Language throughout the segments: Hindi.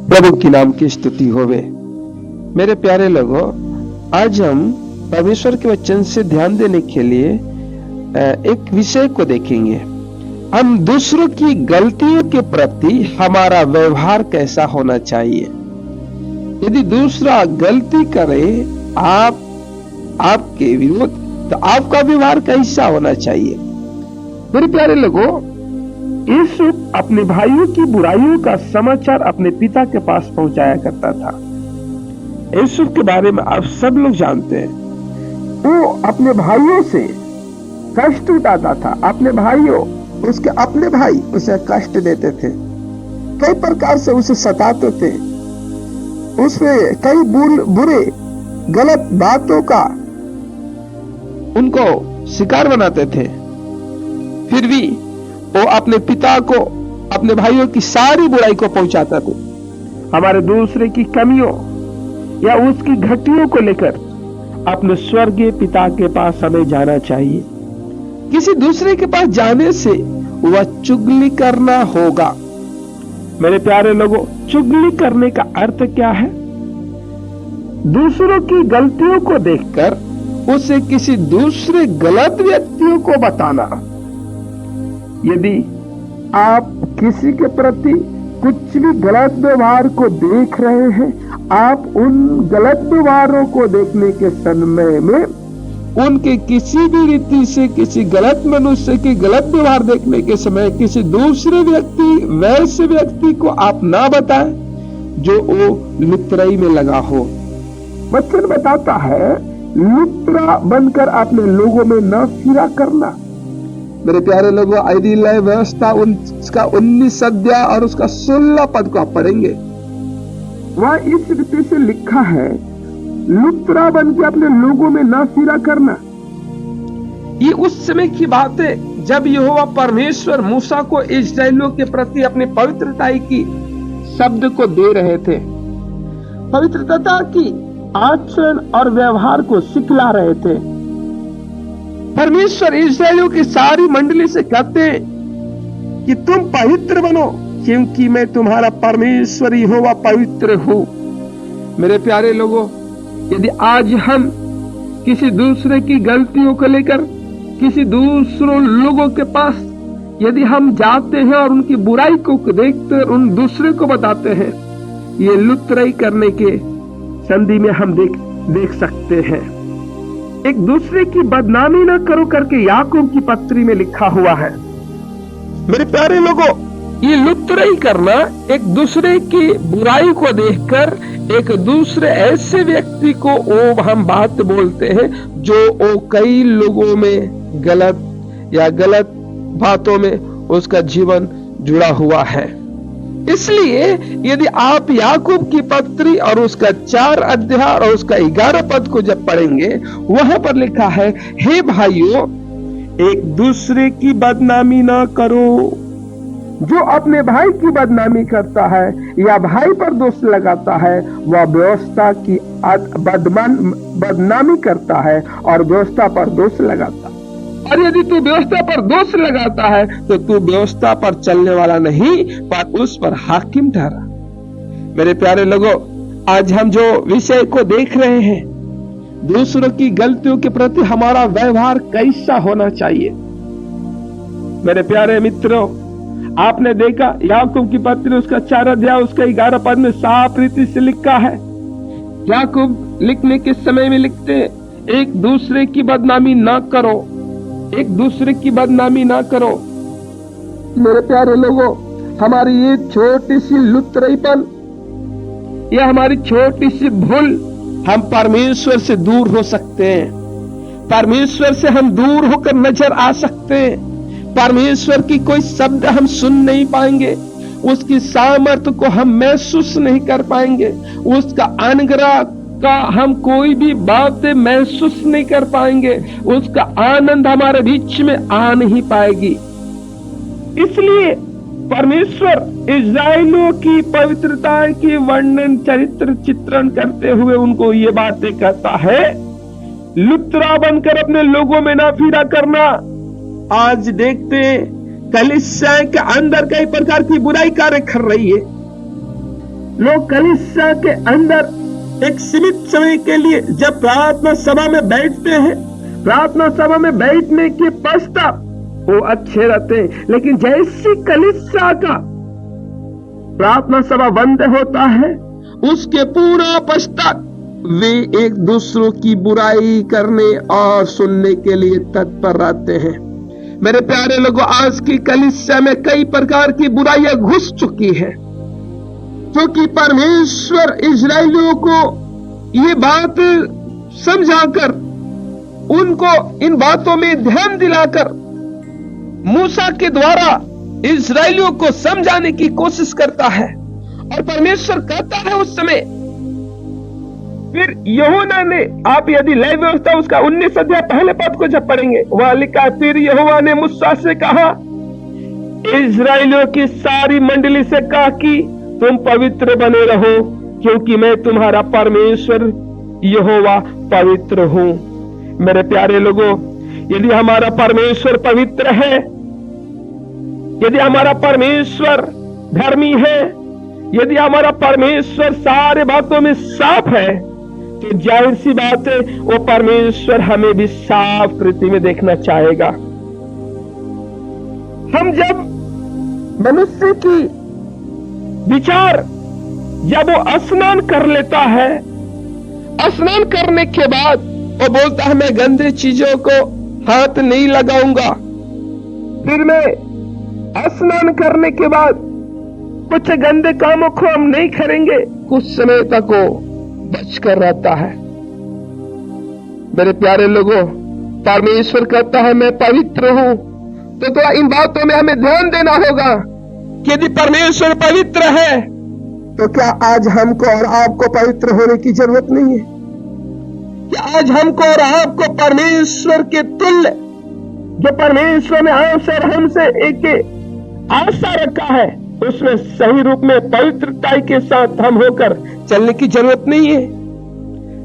प्रभु की नाम की स्तुति होवे। मेरे प्यारे लोगों, आज हम परमेश्वर के वचन से ध्यान देने के लिए एक विषय को देखेंगे। हम दूसरों की गलतियों के प्रति हमारा व्यवहार कैसा होना चाहिए। यदि दूसरा गलती करे आपके विरोध, तो आपका व्यवहार कैसा होना चाहिए। मेरे प्यारे लोगों, यूसुफ अपने भाइयों की बुराइयों का समाचार अपने पिता के पास पहुंचाया करता था। यूसुफ के बारे में आप सब लोग जानते हैं। वो अपने भाइयों से कष्ट उठाता था। अपने भाइयों, उसके अपने भाई उसे कष्ट देते थे, कई प्रकार से उसे सताते थे, उसमें कई बुरे गलत बातों का उनको शिकार बनाते थे। फिर भी वो अपने पिता को, अपने भाइयों की सारी बुराई को पहुंचाता था। हमारे दूसरे की कमियों या उसकी घटियों को लेकर अपने स्वर्गीय पिता के पास हमें जाना चाहिए। किसी दूसरे के पास जाने से वह चुगली करना होगा। मेरे प्यारे लोगों, चुगली करने का अर्थ क्या है? दूसरों की गलतियों को देखकर उसे किसी दूसरे गलत व्यक्तियों को बताना। यदि आप किसी के प्रति कुछ भी गलत व्यवहार को देख रहे हैं, आप उन गलत व्यवहारों को देखने के समय में उनके किसी भी रीति से, किसी गलत मनुष्य के गलत व्यवहार देखने के समय किसी दूसरे व्यक्ति, वैसे व्यक्ति को आप ना बताएं जो वो लुतराई में लगा हो। वचन बताता है, लुतरा बनकर अपने लोगों में न फिरा करना। मेरे प्यारे लोगों, यदि लय व्यवस्था उसका 19 अध्याय और उसका 16 पद को आप पढ़ेंगे, वह इस रीति से लिखा है, लुतरा बन के अपने लोगों में ना फिरा करना। ये उस समय की बात है जब यहोवा परमेश्वर मूसा को इस्राएलियों के प्रति अपने पवित्रता की शब्द को दे रहे थे। पवित्रता की आचरण और व्यवहार को सिखला रहे थे। परमेश्वर इस्राएलियों की सारी मंडली से कहते हैं कि तुम पवित्र बनो, क्योंकि मैं तुम्हारा परमेश्वर यहोवा पवित्र हूं। मेरे प्यारे लोगों, यदि आज हम किसी दूसरे की गलतियों को लेकर किसी दूसरों लोगों के पास यदि हम जाते हैं और उनकी बुराई को देखते उन दूसरे को बताते हैं, ये लुतराई करने के संधि में हम देख सकते हैं। एक दूसरे की बदनामी न करो करके याकूब की पत्री में लिखा हुआ है। मेरे प्यारे लोगों, ये लुतराई करना, एक दूसरे की बुराई को देखकर एक दूसरे ऐसे व्यक्ति को वो हम बात बोलते हैं जो वो कई लोगों में गलत बातों में उसका जीवन जुड़ा हुआ है। इसलिए यदि आप याकूब की पत्री और उसका 4 अध्याय और उसका 11 पद को जब पढ़ेंगे, वहां पर लिखा है, हे भाइयों, एक दूसरे की बदनामी ना करो। जो अपने भाई की बदनामी करता है या भाई पर दोष लगाता है, वह व्यवस्था की बदनामी करता है और व्यवस्था पर दोष लगाता है। और यदि तू व्यवस्था पर दोष लगाता है तो तू व्यवस्था पर चलने वाला नहीं, पर उस पर हाकिम ठहरा। मेरे प्यारे लोगों, आज हम जो विषय को देख रहे हैं, दूसरों की गलतियों के प्रति हमारा व्यवहार कैसा होना चाहिए। मेरे प्यारे मित्रों, आपने देखा याकूब की पत्री उसका 4 अध्याय उसका 11 पद में साफ रीति से लिखा है। याकूब लिखने के समय में लिखते हैं, एक दूसरे की बदनामी ना करो, एक दूसरे की बदनामी ना करो। मेरे प्यारे लोगों, हमारी ये छोटी सी लुतराईपन या हमारी छोटी सी भूल, हम परमेश्वर से दूर हो सकते हैं। परमेश्वर से हम दूर होकर नजर आ सकते हैं। परमेश्वर की कोई शब्द हम सुन नहीं पाएंगे, उसकी सामर्थ्य को हम महसूस नहीं कर पाएंगे, उसका अनुग्रह का हम कोई भी बात महसूस नहीं कर पाएंगे, उसका आनंद हमारे बीच में आ नहीं पाएगी। इसलिए परमेश्वर इस्राएलियों की पवित्रता की वर्णन चरित्र चित्रण करते हुए उनको ये बातें कहता है, लुतरा बनकर अपने लोगों में ना फिरा करना। आज देखते हैं, कलीसिया के अंदर कई प्रकार की बुराई कार्य कर रही है। लोग कलीसिया के अंदर एक सीमित समय के लिए जब प्रार्थना सभा में बैठते हैं, प्रार्थना सभा में बैठने के पश्चात वो अच्छे रहते हैं, लेकिन जैसी कलीसिया का प्रार्थना सभा बंद होता है, उसके पूरा पश्चात वे एक दूसरों की बुराई करने और सुनने के लिए तत्पर रहते हैं। मेरे प्यारे लोगों, आज की कलीसिया में कई प्रकार की बुराइयां घुस चुकी है, क्योंकि परमेश्वर इजरायलियों को ये बात समझाकर, उनको इन बातों में ध्यान दिलाकर मूसा के द्वारा इजरायलियों को समझाने की कोशिश करता है। और परमेश्वर कहता है उस समय, फिर यूहन्ना ने, आप यदि लय व्यवस्था उसका 19 अध्याय पहले पद को जब पढ़ेंगे, वहां लिखा, फिर यहोवा ने मूसा से कहा, इजरायलियों की सारी मंडली से कहा कि तुम पवित्र बने रहो, क्योंकि मैं तुम्हारा परमेश्वर यहोवा पवित्र हूं। मेरे प्यारे लोगों, यदि हमारा परमेश्वर पवित्र है, यदि हमारा परमेश्वर धर्मी है, यदि हमारा परमेश्वर सारे बातों में साफ है, तो जाहिर सी बात है वो परमेश्वर हमें भी साफ रीति में देखना चाहेगा। हम जब मनुष्य की विचार, जब वो स्नान कर लेता है, स्नान करने के बाद वो बोलता है मैं गंदे चीजों को हाथ नहीं लगाऊंगा, फिर मैं स्नान करने के बाद कुछ गंदे कामों को हम नहीं करेंगे, कुछ समय तक वो बचकर रहता है। मेरे प्यारे लोगों, परमेश्वर कहता है मैं पवित्र हूं, तो थोड़ा इन बातों में हमें ध्यान देना होगा कि यदि परमेश्वर पवित्र है, तो क्या आज हमको और आपको पवित्र होने की जरूरत नहीं है? क्या आज हमको और आपको परमेश्वर के तुल्य, जो परमेश्वर ने हमसे और हमसे एक आशा रखा है, उसमें सही रूप में पवित्रता के साथ हम होकर चलने की जरूरत नहीं है?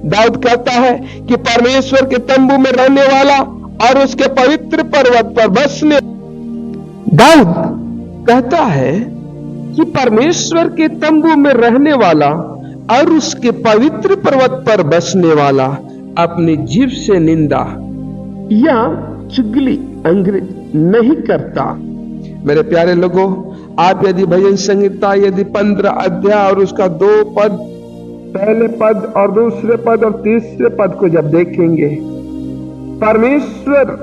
दाऊद कहता है कि परमेश्वर के तंबू में रहने वाला और उसके पवित्र पर्वत पर बसने, दाऊद कहता है कि परमेश्वर के तंबू में रहने वाला और उसके पवित्र पर्वत पर बसने वाला अपनी जीभ से निंदा या चुगली अंग्रेज नहीं करता। मेरे प्यारे लोगों, आप यदि भजन संहिता यदि 15 अध्याय और उसका 2 पद, पहले पद और दूसरे पद और तीसरे पद को जब देखेंगे, परमेश्वर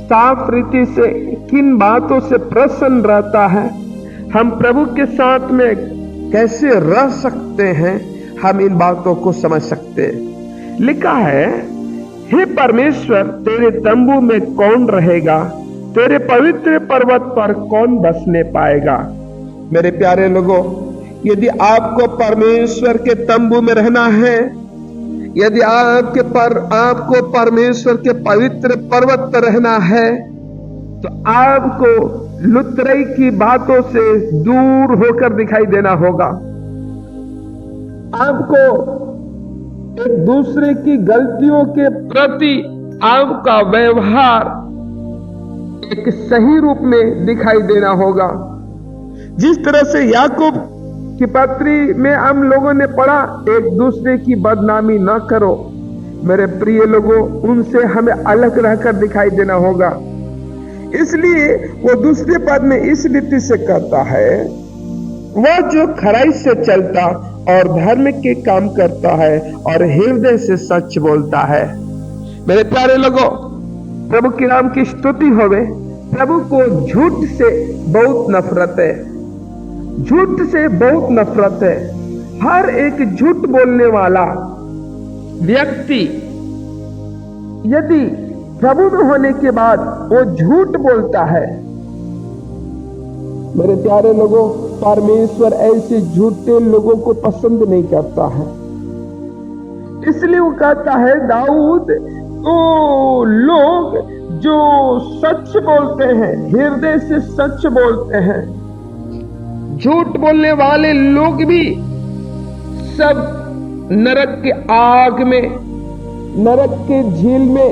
साफ रीति से किन बातों से प्रसन्न रहता है, हम प्रभु के साथ में कैसे रह सकते हैं, हम इन बातों को समझ सकते हैं। लिखा है, हे परमेश्वर, तेरे तंबू में कौन रहेगा, तेरे पवित्र पर्वत पर कौन बसने पाएगा। मेरे प्यारे लोगों, यदि आपको परमेश्वर के तंबू में रहना है, यदि आपको परमेश्वर के पवित्र पर्वत पर रहना है, तो आपको लुतरई की बातों से दूर होकर दिखाई देना होगा। आपको एक दूसरे की गलतियों के प्रति आपका व्यवहार एक सही रूप में दिखाई देना होगा। जिस तरह से याकूब की पत्री में हम लोगों ने पढ़ा, एक दूसरे की बदनामी ना करो। मेरे प्रिय लोगों, उनसे हमें अलग रहकर दिखाई देना होगा। इसलिए वो दूसरे पद में इस रीति से कहता है, वह जो खराई से चलता और धर्म के काम करता है और हृदय से सच बोलता है। मेरे प्यारे लोगों, प्रभु के नाम की स्तुति होवे। प्रभु को झूठ से बहुत नफरत है, झूठ से बहुत नफरत है। हर एक झूठ बोलने वाला व्यक्ति यदि प्रभु में होने के बाद वो झूठ बोलता है, मेरे प्यारे लोगों, परमेश्वर ऐसे झूठे लोगों को पसंद नहीं करता है। इसलिए वो कहता है, दाऊद, तो लोग जो सच बोलते हैं, हृदय से सच बोलते हैं, झूठ बोलने वाले लोग भी सब नरक के आग में, नरक के झील में,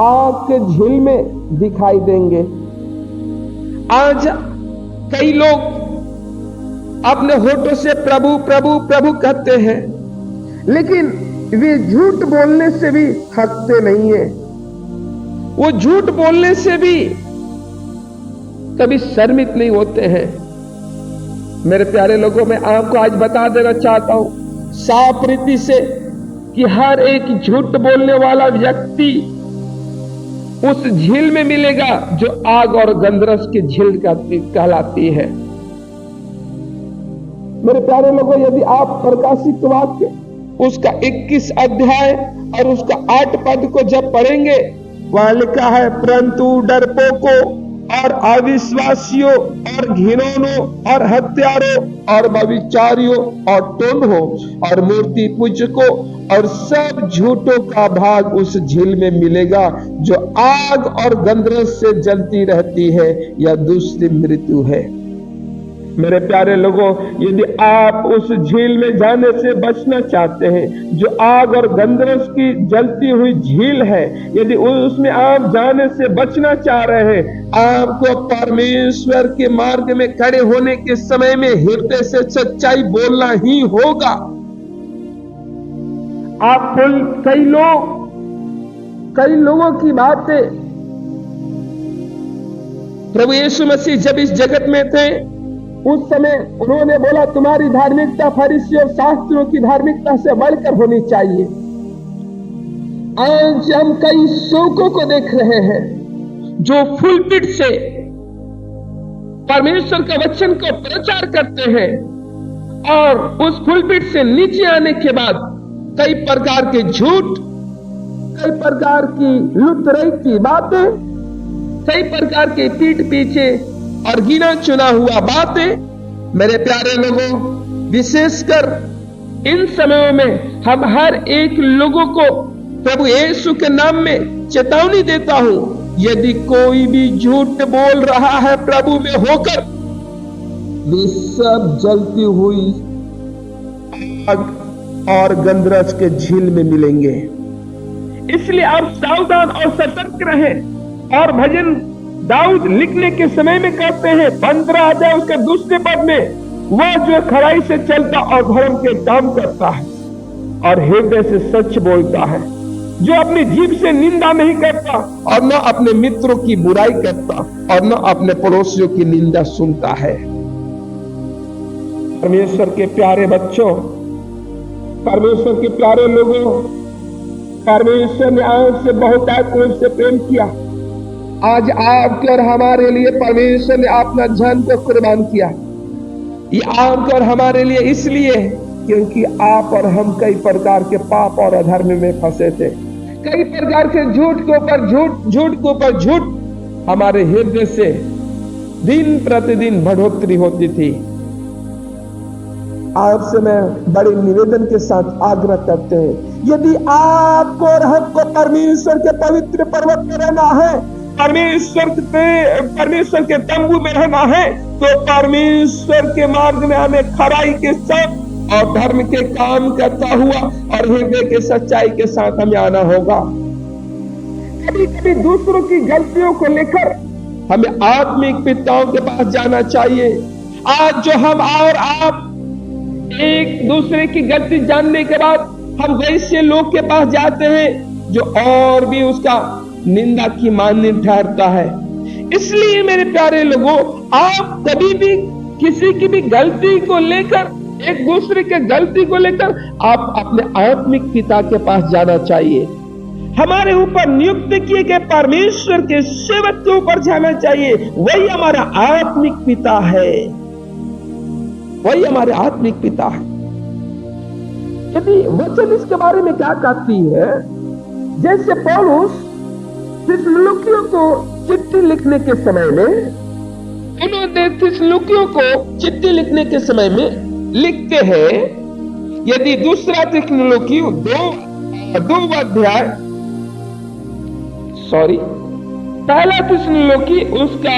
आग के झील में दिखाई देंगे। आज कई लोग अपने होठों से प्रभु प्रभु प्रभु कहते हैं, लेकिन वे झूठ बोलने से भी थकते नहीं है। वो झूठ बोलने से भी कभी शर्मित नहीं होते हैं। मेरे प्यारे लोगों, मैं आपको आज बता देना चाहता हूं साफ रीति से कि हर एक झूठ बोलने वाला व्यक्ति उस झील में मिलेगा जो आग और गंधरस की झील कहलाती है। मेरे प्यारे लोगों, यदि आप प्रकाशित वाक्य उसका 21 अध्याय और उसका 8 पद को जब पढ़ेंगे, वहां लिखा है, परंतु डरपोकों और अविश्वासियों और घिनौनों और हत्यारों और व्यभिचारियों और टोन्हों और मूर्ति पूजकों और सब झूठों का भाग उस झील में मिलेगा जो आग और गंधरस से जलती रहती है। यह दूसरी मृत्यु है। मेरे प्यारे लोगों, यदि आप उस झील में जाने से बचना चाहते हैं जो आग और गंधरस की जलती हुई झील है, यदि उसमें आप जाने से बचना चाह रहे हैं, आपको परमेश्वर के मार्ग में खड़े होने के समय में हृदय से सच्चाई बोलना ही होगा। आप कई लोगों की बातें, प्रभु यीशु मसीह जब इस जगत में थे उस समय उन्होंने बोला, तुम्हारी धार्मिकता फरीसी और शास्त्रियों की धार्मिकता से बढ़कर होनी चाहिए। आज हम कई शोकों को देख रहे हैं जो फुलपिट से परमेश्वर के वचन को प्रचार करते हैं और उस फुलपिट से नीचे आने के बाद कई प्रकार के झूठ, कई प्रकार की लुतराई की बातें, कई प्रकार के पीठ पीछे और गिना चुना हुआ बातें। मेरे प्यारे लोगों, विशेषकर इन समयों में हम हर एक लोगों को प्रभु यीशु के नाम में चेतावनी देता हूं, यदि कोई भी झूठ बोल रहा है प्रभु में होकर, वे सब जलती हुई आग और गंधरस के झील में मिलेंगे। इसलिए आप सावधान और सतर्क रहें। और भजन दाऊद लिखने के समय में कहते हैं 15 अध्याय उसके दूसरे पद में, वह जो खराई से चलता और धर्म के काम करता है और हृदय से सच बोलता है, जो अपनी जीभ से निंदा नहीं करता और न अपने मित्रों की बुराई करता और न अपने पड़ोसियों की निंदा सुनता है। परमेश्वर के प्यारे बच्चों, परमेश्वर के प्यारे लोगों, परमेश्वर ने आपसे बहुत से प्रेम किया। आज आपके और हमारे लिए परमेश्वर ने अपना जान को कुर्बान किया। ये आपके और हमारे लिए इसलिए क्योंकि आप और हम कई प्रकार के पाप और अधर्म में फंसे थे। कई प्रकार के झूठ के ऊपर झूठ, झूठ के ऊपर झूठ हमारे हृदय से दिन प्रतिदिन बढ़ोतरी होती थी। आपसे मैं बड़े निवेदन के साथ आग्रह करते हैं, यदि आपको और हमको परमेश्वर के पवित्र पर्वत में रहना है, परमेश्वर के तंबू में रहना है, तो परमेश्वर के मार्ग में हमें खराई के साथ और धर्म के काम करता हुआ और हृदय के सच्चाई के साथ हमें आना होगा। कभी कभी दूसरों की गलतियों को लेकर हमें आत्मिक पिताओं के पास जाना चाहिए। आज जो हम और आप एक दूसरे की गलती जानने के बाद हम वैसे लोग के पास जाते हैं जो और भी उसका निंदा की मान्य ठहरता है। इसलिए मेरे प्यारे लोगों, आप कभी भी किसी की भी गलती को लेकर, एक दूसरे के गलती को लेकर आप अपने आत्मिक पिता के पास जाना चाहिए। हमारे ऊपर नियुक्त किए गए परमेश्वर के सेवक के ऊपर जाना चाहिए। वही हमारा आत्मिक पिता है, वही हमारे आत्मिक पिता है। यदि वचन इसके बारे में क्या कहती है, जैसे पौलुस थिस्सलुनीकियों को चिट्ठी लिखने के समय में, उन्होंने थिस्सलुनीकियों को चिट्ठी लिखने के समय में लिखते हैं, यदि दूसरा थिस्सलुनीकी पहला थिस्सलुनीकी उसका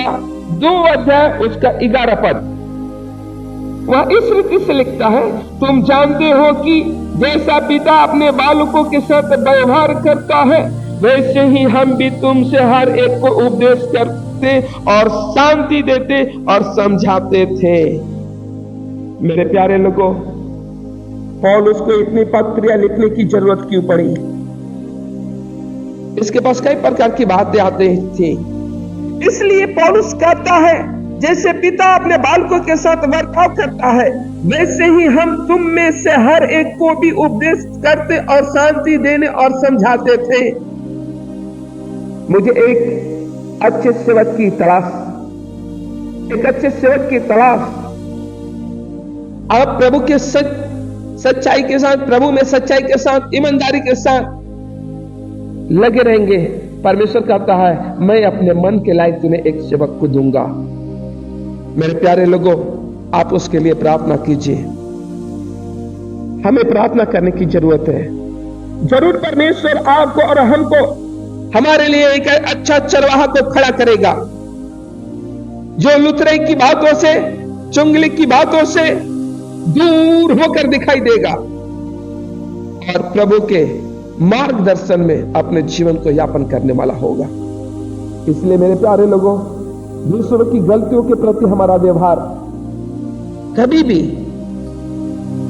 2 अध्याय उसका 11 पद, वह इस रीति से लिखता है, तुम जानते हो कि जैसा पिता अपने बालकों के साथ व्यवहार करता है, वैसे ही हम भी तुमसे हर एक को उपदेश करते और शांति देते और समझाते थे। मेरे प्यारे लोगों, पौलुस को इतनी पत्रियां लिखने की जरूरत क्यों पड़ी? इसके पास कई प्रकार की बातें आती थी। इसलिए पौलुस कहता है, जैसे पिता अपने बालकों के साथ बर्ताव करता है, वैसे ही हम तुम में से हर एक को भी उपदेश करते और शांति देने और समझाते थे। मुझे एक अच्छे सेवक की तलाश, एक अच्छे सेवक की तलाश। आप प्रभु के सच्चाई के साथ, प्रभु में सच्चाई के साथ, ईमानदारी के साथ लगे रहेंगे। परमेश्वर कहता है, मैं अपने मन के लायक तुम्हें एक सेवक को दूंगा। मेरे प्यारे लोगों, आप उसके लिए प्रार्थना कीजिए। हमें प्रार्थना करने की जरूरत है। जरूर परमेश्वर आपको और हमको, हमारे लिए एक अच्छा चरवाहा को खड़ा करेगा, जो लुतरे की बातों से, चुंगली की बातों से दूर होकर दिखाई देगा और प्रभु के मार्गदर्शन में अपने जीवन को यापन करने वाला होगा। इसलिए मेरे प्यारे लोगों, दूसरों की गलतियों के प्रति हमारा व्यवहार कभी भी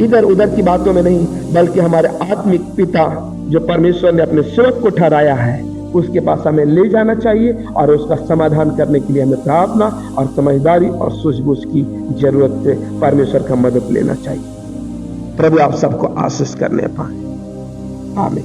इधर उधर की बातों में नहीं, बल्कि हमारे आत्मिक पिता जो परमेश्वर ने अपने सेवक को ठहराया है, उसके पास हमें ले जाना चाहिए और उसका समाधान करने के लिए हमें प्रार्थना और समझदारी और सूझबूझ की जरूरत से परमेश्वर का मदद लेना चाहिए। प्रभु आप सबको आशीष करने पाए। आमीन।